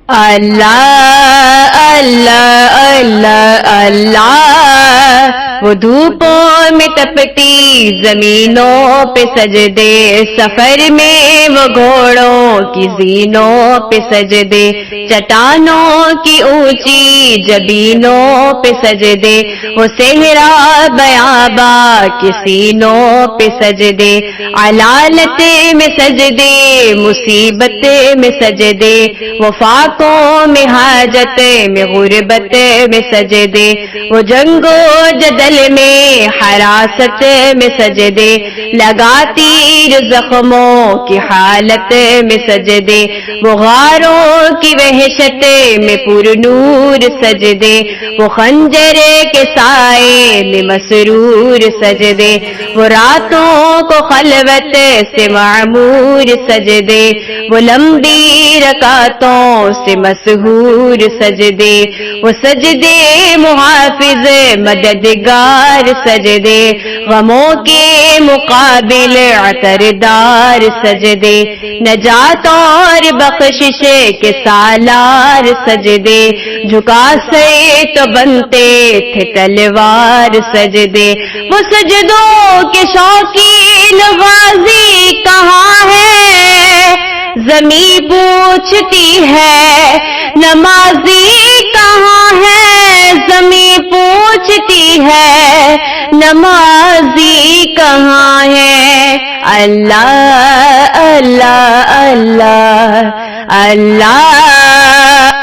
اللہ اللہ اللہ اللہ، وہ دھوپوں میں تپتی زمینوں پہ سجدے، سفر میں وہ گھوڑوں کی زینوں پہ سجدے، چٹانوں کی اونچی جبینوں پہ سجدے، وہ صحرا بیابا کی سینوں پہ سجدے، علالت میں سجدے، مصیبت میں سجدے، وفاقوں میں حاجت میں غربت میں سجدے، وہ جنگ و جدل میں حراست میں سجدے، لگاتی زخموں کی حالت میں سجدے، وہ غاروں کی وحشت میں پر نور سجدے، وہ خنجر کے سائے میں مسرور سجدے، وہ راتوں کو خلوت سے معمور سجدے، وہ لمبی رکعتوں سے مسحور سجدے، وہ سجدے محافظ مددگار سجدے، غموں کے مقابل عطردار سجدے، نجات اور بخشش کے سالار سجدے، جھکا سے تو بنتے تھے تلوار سجدے، وہ سجدوں کے شوقین غازی کہاں ہے، زمیں پوچھتی ہے نمازی کہاں ہے، زمیں پوچھتی ہے نمازی کہاں ہے، اللہ اللہ اللہ اللہ